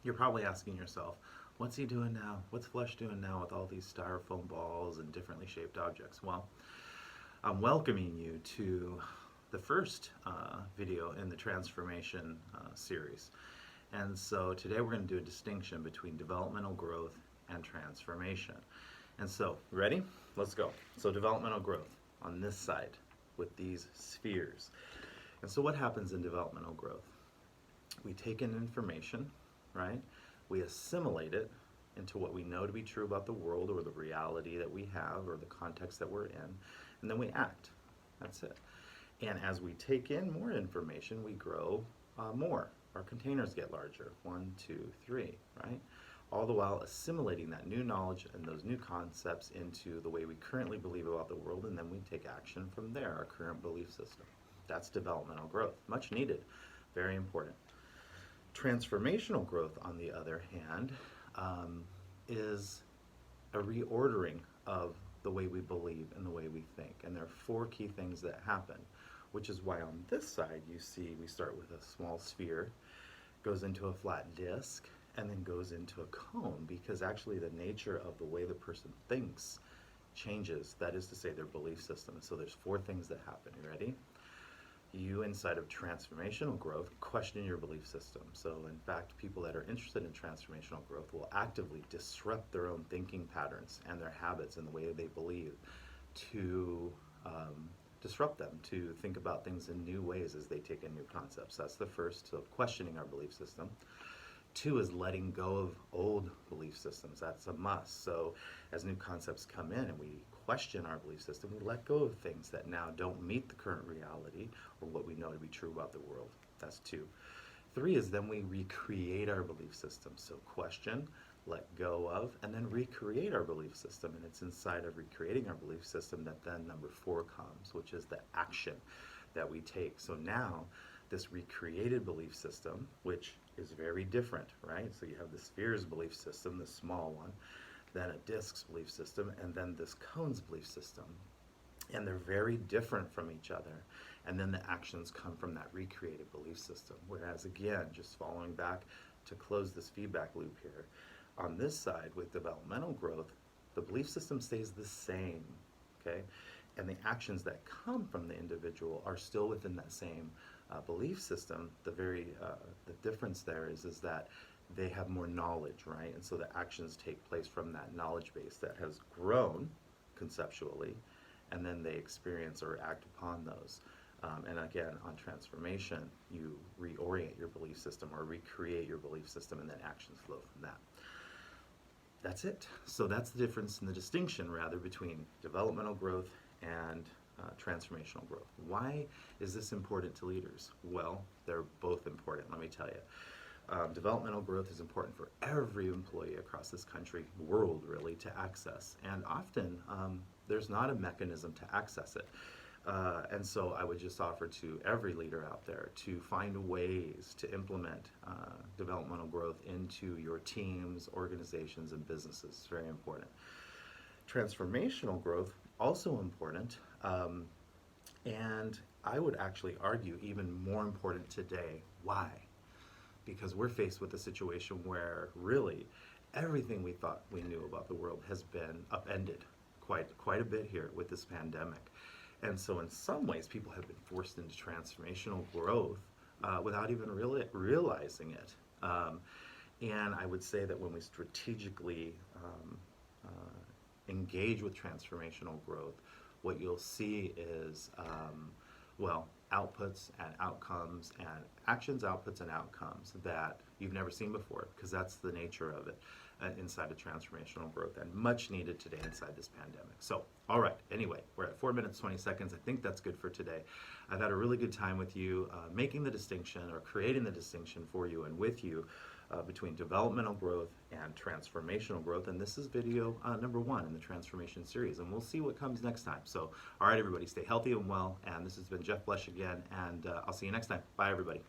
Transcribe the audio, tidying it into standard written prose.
You're probably asking yourself, what's he doing now? What's Flesh doing now with all these styrofoam balls and differently shaped objects? Well, I'm welcoming you to the first video in the transformation series. And so today we're going to do a distinction between developmental growth and transformation. And so, ready? Let's go. So developmental growth on this side with these spheres. And so what happens in developmental growth? We take in information, right? We assimilate it into what we know to be true about the world or the reality that we have or the context that we're in, and then we act. That's it. And as we take in more information, we grow more. Our containers get larger, 1, 2, 3, right? All the while assimilating that new knowledge and those new concepts into the way we currently believe about the world, and then we take action from there, our current belief system. That's developmental growth, much needed, very important. Transformational growth, on the other hand, is a reordering of the way we believe and the way we think. And there are 4 key things that happen, which is why on this side you see we start with a small sphere, goes into a flat disc, and then goes into a cone, because actually the nature of the way the person thinks changes. That is to say, their belief system. So there's 4 things that happen. You ready? You, inside of transformational growth, question your belief system. So in fact, people that are interested in transformational growth will actively disrupt their own thinking patterns and their habits and the way they believe to disrupt them, to think about things in new ways as they take in new concepts. That's the first, so questioning our belief system. 2 is letting go of old belief systems. That's a must. So as new concepts come in and we question our belief system, we let go of things that now don't meet the current reality or what we know to be true about the world. That's 2. 3 is then we recreate our belief system. So question, let go of, and then recreate our belief system. And it's inside of recreating our belief system that then number 4 comes, which is the action that we take. So now this recreated belief system, which is very different, right? So you have the sphere's belief system, the small one, then a disc's belief system, and then this cone's belief system. And they're very different from each other. And then the actions come from that recreated belief system. Whereas again, just following back to close this feedback loop here, on this side with developmental growth, the belief system stays the same, okay? And the actions that come from the individual are still within that same belief system. The difference there is that they have more knowledge, right? And so the actions take place from that knowledge base that has grown conceptually, and then they experience or act upon those. And again, on transformation, you reorient your belief system or recreate your belief system, and then actions flow from that. That's it. So that's the difference and the distinction, rather, between developmental growth and transformational growth. Why is this important to leaders? Well, they're both important, let me tell you. Developmental growth is important for every employee across this country, world really, to access. And often there's not a mechanism to access it. And so I would just offer to every leader out there to find ways to implement developmental growth into your teams, organizations, and businesses. It's very important. Transformational growth, also important, and I would actually argue even more important today. Why? Because we're faced with a situation where really everything we thought we knew about the world has been upended quite a bit here with this pandemic. And so in some ways people have been forced into transformational growth without even really realizing it. And I would say that when we strategically engage with transformational growth, what you'll see is, outputs and outcomes and actions, outputs and outcomes that you've never seen before, because that's the nature of it inside of transformational growth, and much needed today inside this pandemic. So, all right, anyway, we're at 4 minutes, 20 seconds. I think that's good for today. I've had a really good time with you making the distinction or creating the distinction for you and with you between developmental growth and transformational growth. And this is video number 1 in the transformation series, and we'll see what comes next time. So, all right, everybody, stay healthy and well. And this has been Jeff Blesh again, and I'll see you next time. Bye, everybody.